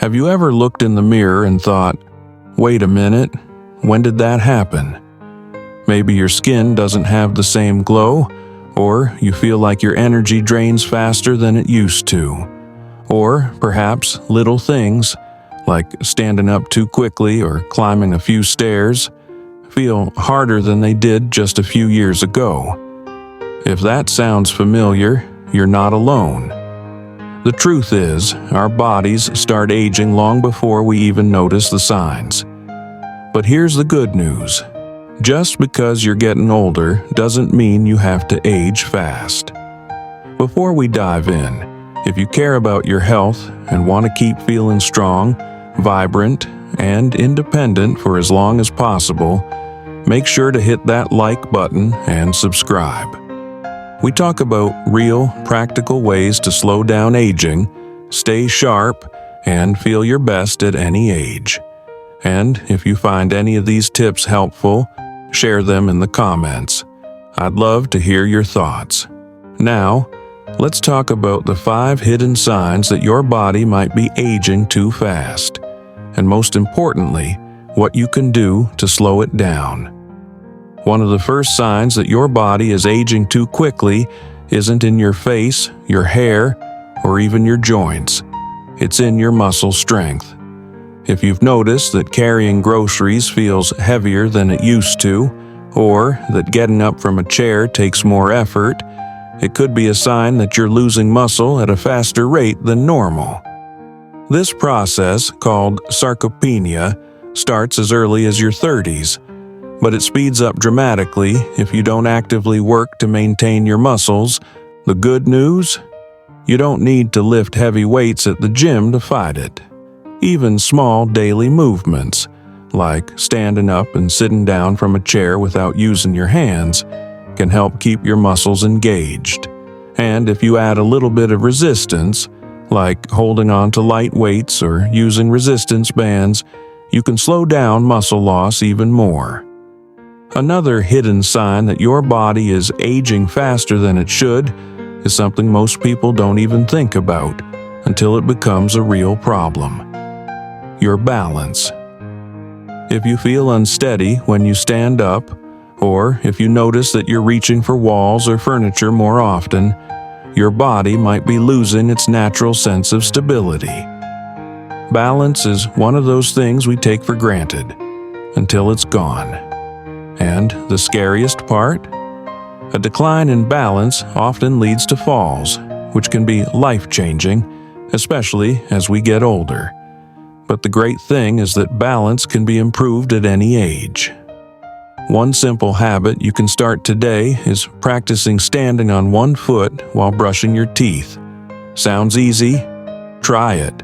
Have you ever looked in the mirror and thought, wait a minute, when did that happen? Maybe your skin doesn't have the same glow, or you feel like your energy drains faster than it used to. Or perhaps little things, like standing up too quickly or climbing a few stairs, feel harder than they did just a few years ago. If that sounds familiar, you're not alone. The truth is, our bodies start aging long before we even notice the signs. But here's the good news. Just because you're getting older doesn't mean you have to age fast. Before we dive in, if you care about your health and want to keep feeling strong, vibrant, and independent for as long as possible, make sure to hit that like button and subscribe. We talk about real, practical ways to slow down aging, stay sharp, and feel your best at any age. And if you find any of these tips helpful, share them in the comments. I'd love to hear your thoughts. Now, let's talk about the 5 hidden signs that your body might be aging too fast. And most importantly, what you can do to slow it down. One of the first signs that your body is aging too quickly isn't in your face, your hair, or even your joints. It's in your muscle strength. If you've noticed that carrying groceries feels heavier than it used to, or that getting up from a chair takes more effort, it could be a sign that you're losing muscle at a faster rate than normal. This process, called sarcopenia, starts as early as your 30s, but it speeds up dramatically if you don't actively work to maintain your muscles. The good news? You don't need to lift heavy weights at the gym to fight it. Even small daily movements, like standing up and sitting down from a chair without using your hands, can help keep your muscles engaged. And if you add a little bit of resistance, like holding on to light weights or using resistance bands, you can slow down muscle loss even more. Another hidden sign that your body is aging faster than it should is something most people don't even think about until it becomes a real problem. Your balance. If you feel unsteady when you stand up, or if you notice that you're reaching for walls or furniture more often, your body might be losing its natural sense of stability. Balance is one of those things we take for granted until it's gone. And the scariest part? A decline in balance often leads to falls, which can be life-changing, especially as we get older. But the great thing is that balance can be improved at any age. One simple habit you can start today is practicing standing on one foot while brushing your teeth. Sounds easy? Try it.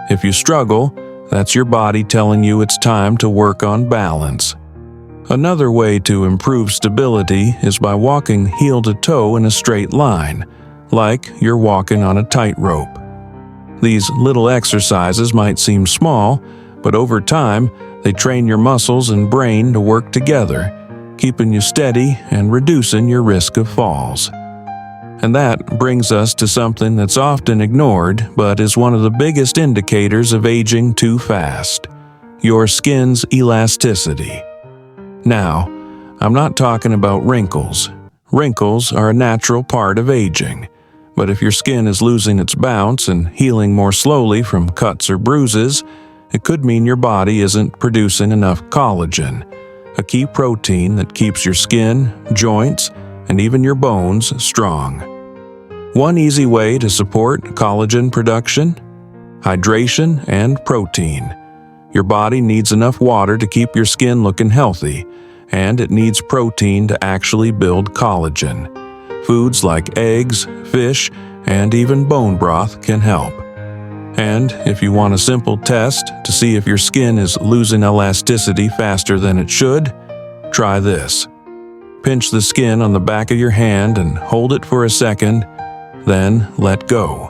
If you struggle, that's your body telling you it's time to work on balance. Another way to improve stability is by walking heel to toe in a straight line, like you're walking on a tightrope. These little exercises might seem small, but over time, they train your muscles and brain to work together, keeping you steady and reducing your risk of falls. And that brings us to something that's often ignored, but is one of the biggest indicators of aging too fast: your skin's elasticity. Now, I'm not talking about wrinkles. Wrinkles are a natural part of aging. But if your skin is losing its bounce and healing more slowly from cuts or bruises, it could mean your body isn't producing enough collagen, a key protein that keeps your skin, joints, and even your bones strong. One easy way to support collagen production? Hydration and protein. Your body needs enough water to keep your skin looking healthy, and it needs protein to actually build collagen. Foods like eggs, fish, and even bone broth can help. And if you want a simple test to see if your skin is losing elasticity faster than it should, try this. Pinch the skin on the back of your hand and hold it for a second, then let go.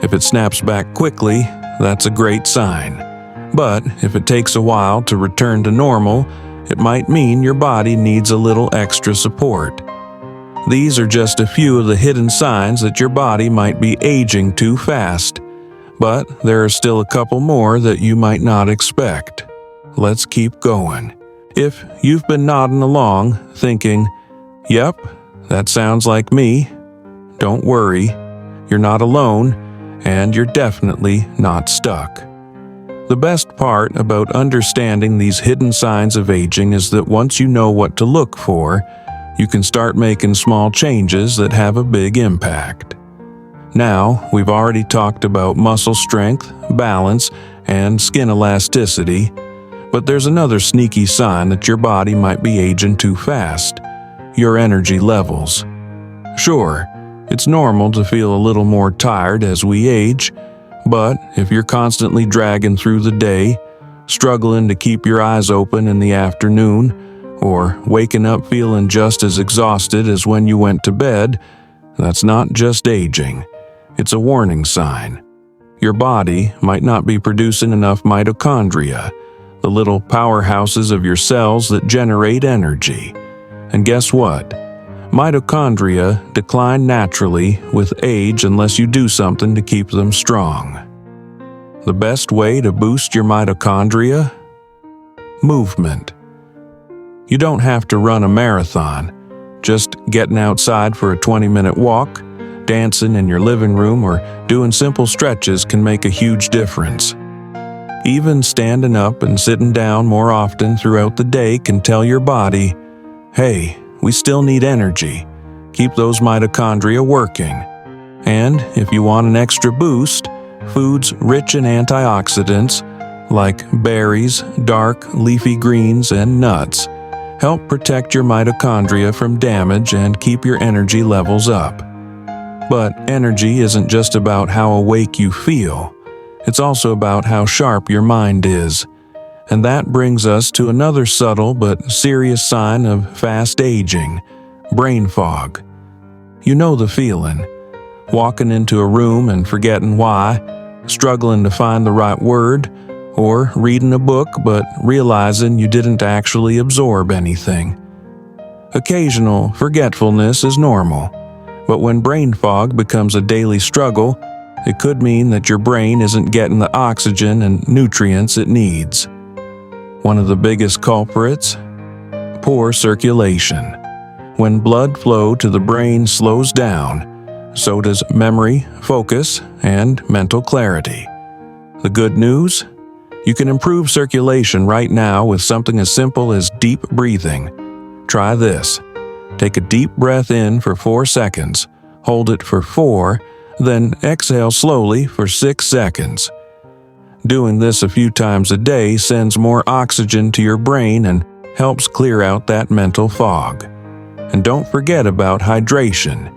If it snaps back quickly, that's a great sign. But if it takes a while to return to normal, it might mean your body needs a little extra support. These are just a few of the hidden signs that your body might be aging too fast. But there are still a couple more that you might not expect. Let's keep going. If you've been nodding along, thinking, "Yep, that sounds like me," don't worry. You're not alone, and you're definitely not stuck. The best part about understanding these hidden signs of aging is that once you know what to look for, you can start making small changes that have a big impact. Now, we've already talked about muscle strength, balance, and skin elasticity, but there's another sneaky sign that your body might be aging too fast: your energy levels. Sure, it's normal to feel a little more tired as we age, but if you're constantly dragging through the day, struggling to keep your eyes open in the afternoon, or waking up feeling just as exhausted as when you went to bed, that's not just aging. It's a warning sign. Your body might not be producing enough mitochondria, the little powerhouses of your cells that generate energy. And guess what? Mitochondria decline naturally with age unless you do something to keep them strong. The best way to boost your mitochondria? Movement. You don't have to run a marathon. Just getting outside for a 20-minute walk, dancing in your living room, or doing simple stretches can make a huge difference. Even standing up and sitting down more often throughout the day can tell your body, "Hey, we still need energy. Keep those mitochondria working." And if you want an extra boost, foods rich in antioxidants, like berries, dark leafy greens, and nuts, help protect your mitochondria from damage and keep your energy levels up. But energy isn't just about how awake you feel. It's also about how sharp your mind is. And that brings us to another subtle but serious sign of fast aging: brain fog. You know the feeling. Walking into a room and forgetting why, struggling to find the right word, or reading a book but realizing you didn't actually absorb anything. Occasional forgetfulness is normal, but when brain fog becomes a daily struggle, it could mean that your brain isn't getting the oxygen and nutrients it needs. One of the biggest culprits? Poor circulation. When blood flow to the brain slows down, so does memory, focus, and mental clarity. The good news? You can improve circulation right now with something as simple as deep breathing. Try this. Take a deep breath in for 4 seconds, hold it for 4, then exhale slowly for 6 seconds. Doing this a few times a day sends more oxygen to your brain and helps clear out that mental fog. And don't forget about hydration.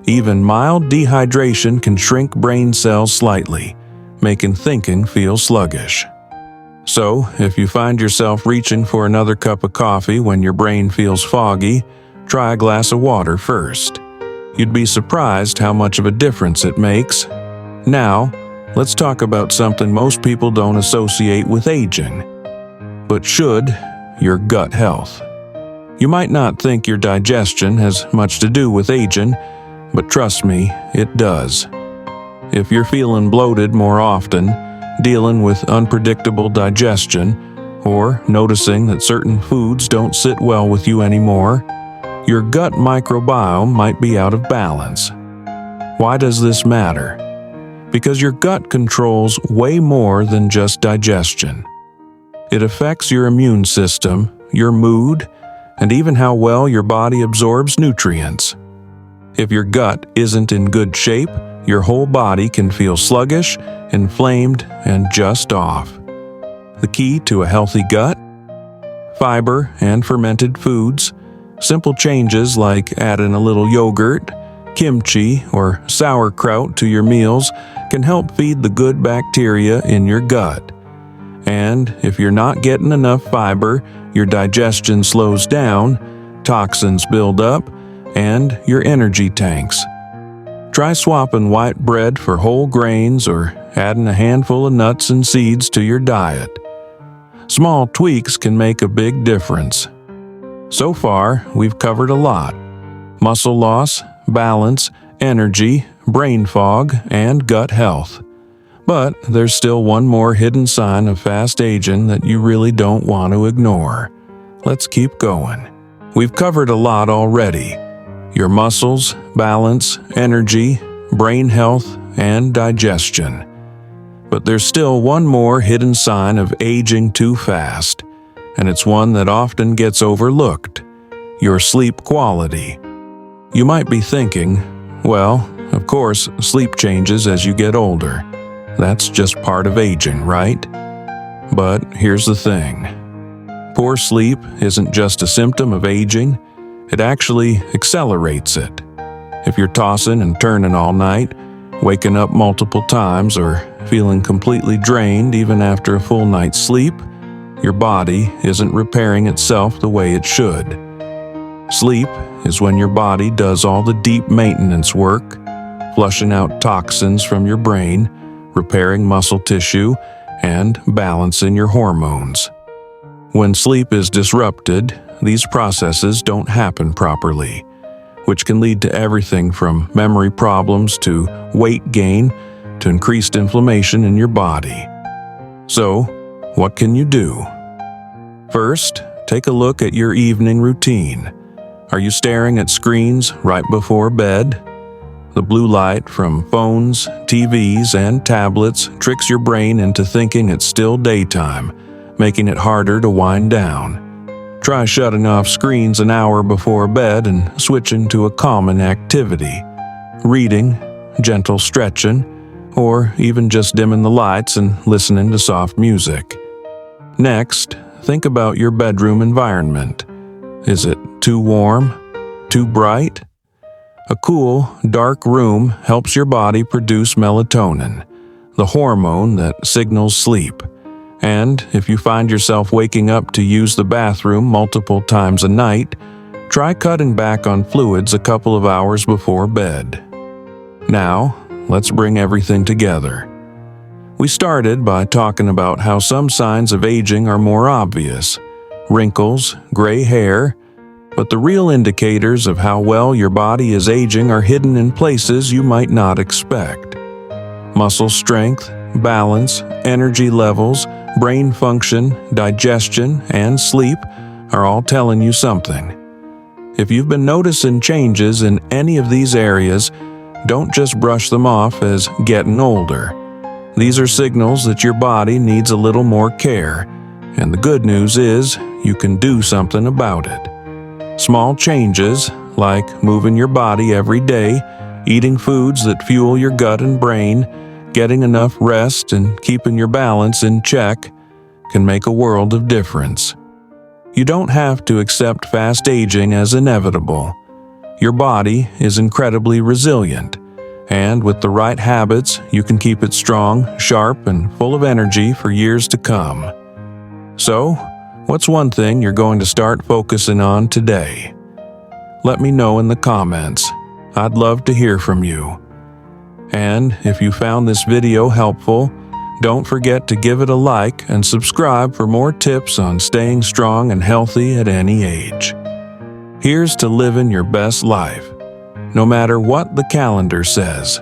Even mild dehydration can shrink brain cells slightly, making thinking feel sluggish. So, if you find yourself reaching for another cup of coffee when your brain feels foggy, try a glass of water first. You'd be surprised how much of a difference it makes. Now, let's talk about something most people don't associate with aging, but should: your gut health. You might not think your digestion has much to do with aging, but trust me, it does. If you're feeling bloated more often, dealing with unpredictable digestion, or noticing that certain foods don't sit well with you anymore, your gut microbiome might be out of balance. Why does this matter? Because your gut controls way more than just digestion. It affects your immune system, your mood, and even how well your body absorbs nutrients. If your gut isn't in good shape, your whole body can feel sluggish, inflamed, and just off. The key to a healthy gut? Fiber and fermented foods. Simple changes like adding a little yogurt, kimchi, or sauerkraut to your meals can help feed the good bacteria in your gut. And if you're not getting enough fiber, your digestion slows down, toxins build up, and your energy tanks. Try swapping white bread for whole grains or adding a handful of nuts and seeds to your diet. Small tweaks can make a big difference. So far, we've covered a lot: muscle loss, balance, energy, brain fog, and gut health. But there's still one more hidden sign of fast aging that you really don't want to ignore. Let's keep going. We've covered a lot already: your muscles, balance, energy, brain health, and digestion. But there's still one more hidden sign of aging too fast, and it's one that often gets overlooked: your sleep quality. You might be thinking, well, of course, sleep changes as you get older. That's just part of aging, right? But here's the thing. Poor sleep isn't just a symptom of aging, it actually accelerates it. If you're tossing and turning all night, waking up multiple times, or feeling completely drained even after a full night's sleep, your body isn't repairing itself the way it should. Sleep is when your body does all the deep maintenance work, flushing out toxins from your brain, repairing muscle tissue, and balancing your hormones. When sleep is disrupted, these processes don't happen properly, which can lead to everything from memory problems to weight gain to increased inflammation in your body. So, what can you do? First, take a look at your evening routine. Are you staring at screens right before bed? The blue light from phones, TVs, and tablets tricks your brain into thinking it's still daytime, making it harder to wind down. Try shutting off screens an hour before bed and switching to a calming activity: reading, gentle stretching, or even just dimming the lights and listening to soft music. Next, think about your bedroom environment. Is it too warm? Too bright? A cool, dark room helps your body produce melatonin, the hormone that signals sleep. And if you find yourself waking up to use the bathroom multiple times a night, try cutting back on fluids a couple of hours before bed. Now, let's bring everything together. We started by talking about how some signs of aging are more obvious: wrinkles, gray hair, but the real indicators of how well your body is aging are hidden in places you might not expect. Muscle strength, balance, energy levels, brain function, digestion, and sleep are all telling you something. If you've been noticing changes in any of these areas, don't just brush them off as getting older. These are signals that your body needs a little more care, and the good news is you can do something about it. Small changes, like moving your body every day, eating foods that fuel your gut and brain, getting enough rest, and keeping your balance in check, can make a world of difference. You don't have to accept fast aging as inevitable. Your body is incredibly resilient, and with the right habits, you can keep it strong, sharp, and full of energy for years to come. So, what's one thing you're going to start focusing on today? Let me know in the comments. I'd love to hear from you. And if you found this video helpful, don't forget to give it a like and subscribe for more tips on staying strong and healthy at any age. Here's to living your best life, no matter what the calendar says.